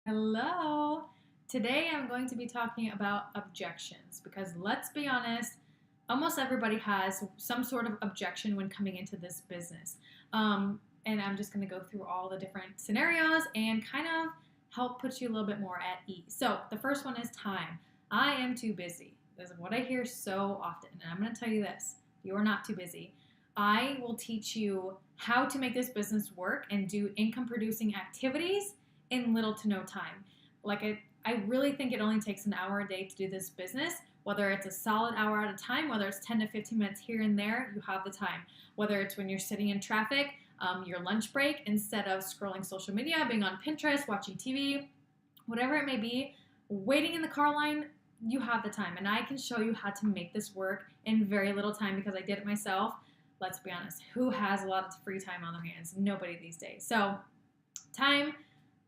Hello. Today I'm going to be talking about objections because let's be honest, almost everybody has some sort of objection when coming into this business. And I'm just going to go through all the different scenarios and kind of help put you a little bit more at ease. So the first one is time. I am too busy. This is what I hear so often. And I'm going to tell you this, you are not too busy. I will teach you how to make this business work and do income producing activities in little to no time. I really think it only takes an hour a day to do this business, whether it's a solid hour at a time, whether it's 10 to 15 minutes here and there, you have the time. Whether it's when you're sitting in traffic, your lunch break, instead of scrolling social media, being on Pinterest, watching TV, whatever it may be, waiting in the car line, you have the time. And I can show you how to make this work in very little time because I did it myself. Let's be honest, who has a lot of free time on their hands? Nobody these days. So time,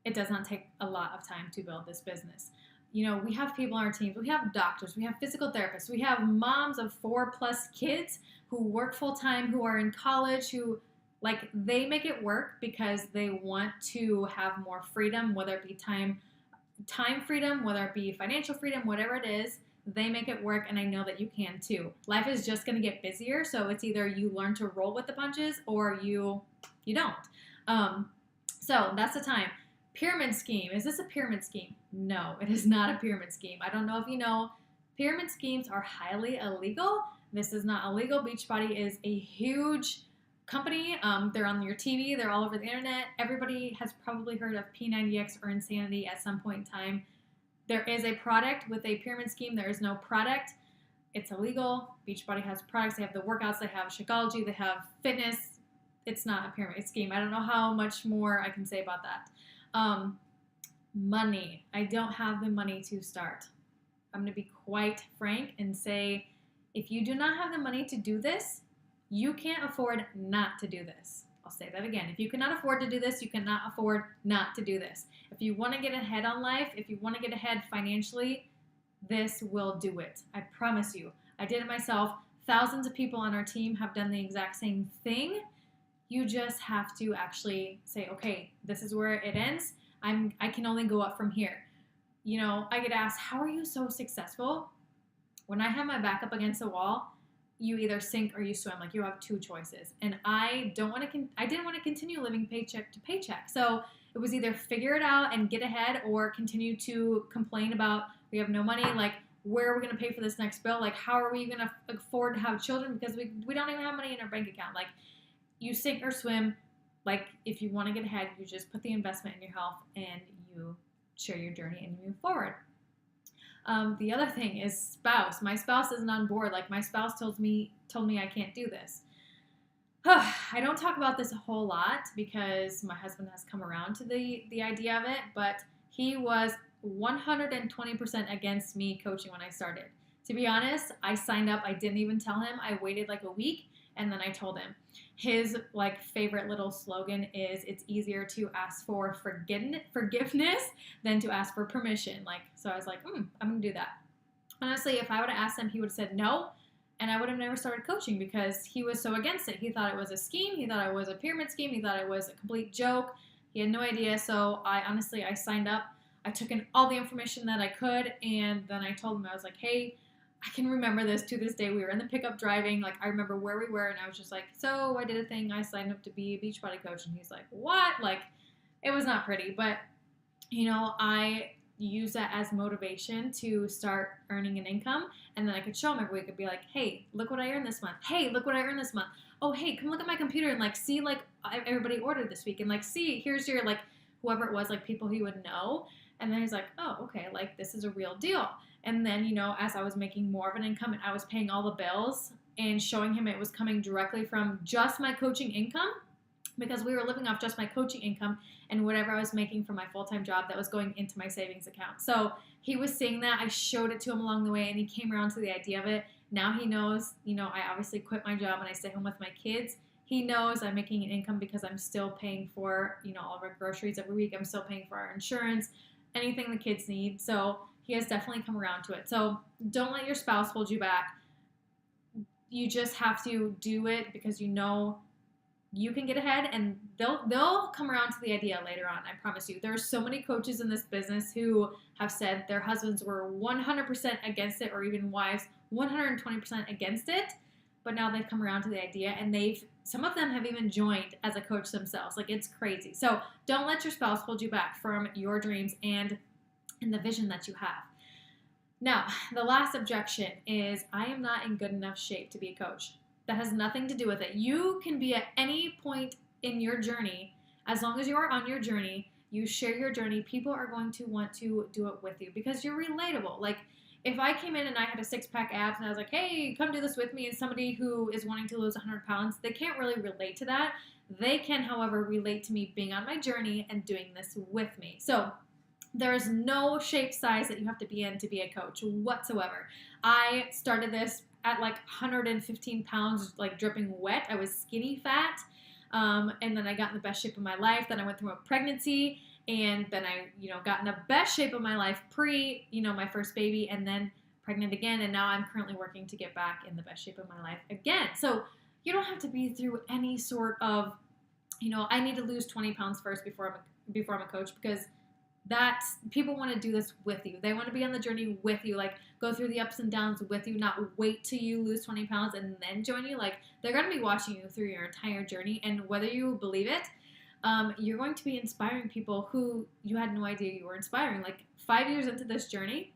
it does not take a lot of time to build this business. You know, we have people on our teams, we have doctors, we have physical therapists, we have moms of 4+ kids who work full time, who are in college, who they make it work because they want to have more freedom, whether it be time freedom, whether it be financial freedom, whatever it is, they make it work, and I know that you can too. Life is just going to get busier, so it's either you learn to roll with the punches or you don't. So that's the time. Pyramid scheme. Is this a pyramid scheme? No, it is not a pyramid scheme. I don't know if you know, pyramid schemes are highly illegal. This is not illegal. Beachbody is a huge company. They're on your TV. They're all over the internet. Everybody has probably heard of P90X or Insanity at some point in time. There is a product with a pyramid scheme. There is no product. It's illegal. Beachbody has products. They have the workouts. They have Shakeology. They have fitness. It's not a pyramid scheme. I don't know how much more I can say about that. Money. I don't have the money to start. I'm going to be quite frank and say, if you do not have the money to do this, you can't afford not to do this. I'll say that again. If you cannot afford to do this, you cannot afford not to do this. If you want to get ahead on life, if you want to get ahead financially, this will do it. I promise you. I did it myself. Thousands of people on our team have done the exact same thing. You just have to actually say, okay, this is where it ends. I can only go up from here. You know, I get asked, how are you so successful? When I have my back up against the wall, you either sink or you swim. Like, you have two choices. And I didn't want to continue living paycheck to paycheck. So it was either figure it out and get ahead, or continue to complain about we have no money. Like, where are we going to pay for this next bill? Like, how are we going to afford to have children because we don't even have money in our bank account? Like, you sink or swim. Like, if you want to get ahead, you just put the investment in your health and you share your journey and you move forward. The other thing is spouse. My spouse isn't on board. Like, my spouse told me I can't do this. I don't talk about this a whole lot because my husband has come around to the idea of it, but he was 120% against me coaching when I started. To be honest, I signed up. I didn't even tell him. I waited like a week, and then I told him. His favorite little slogan is, it's easier to ask for forgiveness than to ask for permission. So I was like, I'm going to do that. Honestly, if I would have asked him, he would have said no, and I would have never started coaching because he was so against it. He thought it was a scheme. He thought it was a pyramid scheme. He thought it was a complete joke. He had no idea. So I signed up. I took in all the information that I could, and then I told him, I was like, hey, I can remember this to this day. We were in the pickup driving. I remember where we were, and I was just like, so I did a thing. I signed up to be a Beachbody coach. And he's like, what? It was not pretty. But, I use that as motivation to start earning an income. And then I could show him every week. I'd be like, hey, look what I earned this month. Hey, look what I earned this month. Oh, hey, come look at my computer and see everybody ordered this week. And see, here's your whoever it was, people he would know. And then he's like, oh, okay, this is a real deal. And then, as I was making more of an income and I was paying all the bills and showing him it was coming directly from just my coaching income, because we were living off just my coaching income and whatever I was making from my full-time job that was going into my savings account. So he was seeing that. I showed it to him along the way, and he came around to the idea of it. Now he knows, I obviously quit my job and I stay home with my kids. He knows I'm making an income because I'm still paying for, all of our groceries every week. I'm still paying for our insurance, anything the kids need. So he has definitely come around to it. So don't let your spouse hold you back. You just have to do it because you can get ahead, and they'll come around to the idea later on. I promise you. There are so many coaches in this business who have said their husbands were 100% against it, or even wives 120% against it, but now they've come around to the idea, and some of them have even joined as a coach themselves. Like, it's crazy. So don't let your spouse hold you back from your dreams and the vision that you have. Now, the last objection is, I am not in good enough shape to be a coach. That has nothing to do with it. You can be at any point in your journey. As long as you are on your journey, you share your journey, people are going to want to do it with you because you're relatable. Like, if I came in and I had a six-pack abs and I was like, hey, come do this with me, and somebody who is wanting to lose 100 pounds, they can't really relate to that. They can, however, relate to me being on my journey and doing this with me. So there is no shape size that you have to be in to be a coach whatsoever. I started this at like 115 pounds, like dripping wet. I was skinny fat. And then I got in the best shape of my life. Then I went through a pregnancy, and then I, got in the best shape of my life pre, my first baby, and then pregnant again. And now I'm currently working to get back in the best shape of my life again. So you don't have to be through any sort of, I need to lose 20 pounds first before I'm a coach, because people want to do this with you. They want to be on the journey with you, like go through the ups and downs with you, not wait till you lose 20 pounds and then join you. Like, they're going to be watching you through your entire journey. And whether you believe it, you're going to be inspiring people who you had no idea you were inspiring. Like, 5 years into this journey,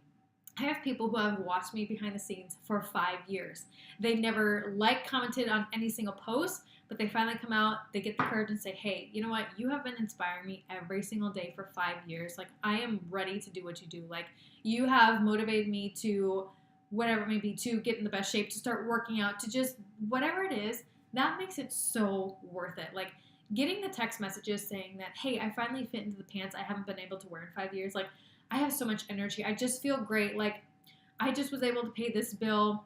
I have people who have watched me behind the scenes for 5 years. They never commented on any single post, but they finally come out, they get the courage and say, hey, you know what? You have been inspiring me every single day for 5 years. Like, I am ready to do what you do. Like, you have motivated me to whatever it may be, to get in the best shape, to start working out, to just whatever it is. That makes it so worth it. Like, getting the text messages saying that, hey, I finally fit into the pants I haven't been able to wear in 5 years. Like, I have so much energy. I just feel great. Like, I just was able to pay this bill,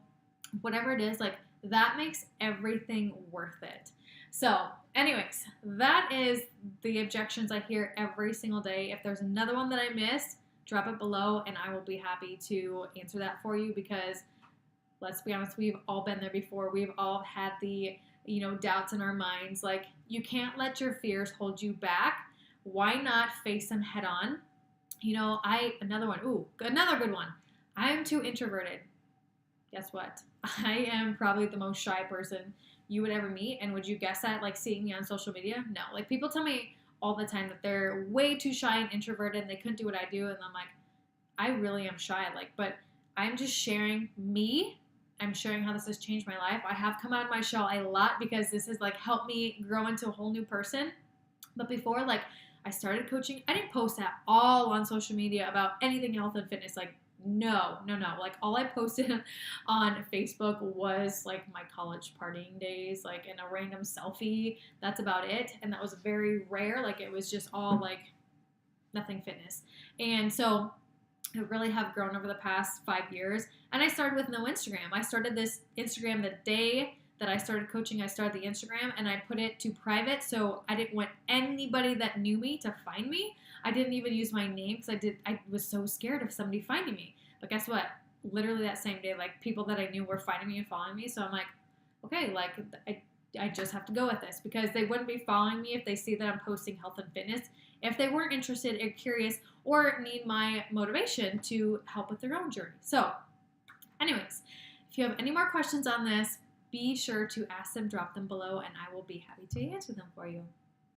whatever it is. Like, that makes everything worth it. So anyways, that is the objections I hear every single day. If there's another one that I missed, drop it below and I will be happy to answer that for you, because let's be honest, we've all been there before. We've all had the, doubts in our minds. Like, you can't let your fears hold you back. Why not face them head on? Another good one. I am too introverted. Guess what? I am probably the most shy person you would ever meet. And would you guess that, like, seeing me on social media? No. Like, people tell me all the time that they're way too shy and introverted and they couldn't do what I do. And I'm like, I really am shy. Like, but I'm just sharing me. I'm sharing how this has changed my life. I have come out of my shell a lot because this has, like, helped me grow into a whole new person. But before, like, I started coaching, I didn't post at all on social media about anything health and fitness. Like, no. Like, all I posted on Facebook was, like, my college partying days, like, in a random selfie. That's about it. And that was very rare. Like, it was just all, like, nothing fitness. And so I really have grown over the past 5 years. And I started with no Instagram. I started this Instagram the day that I started coaching. I started the Instagram and I put it to private, so I didn't want anybody that knew me to find me. I didn't even use my name because I was so scared of somebody finding me. But guess what? Literally that same day, like, people that I knew were finding me and following me. So I'm like, okay, like, I just have to go with this, because they wouldn't be following me if they see that I'm posting health and fitness, if they weren't interested or curious or need my motivation to help with their own journey. So anyways, if you have any more questions on this, be sure to ask them, drop them below, and I will be happy to answer them for you.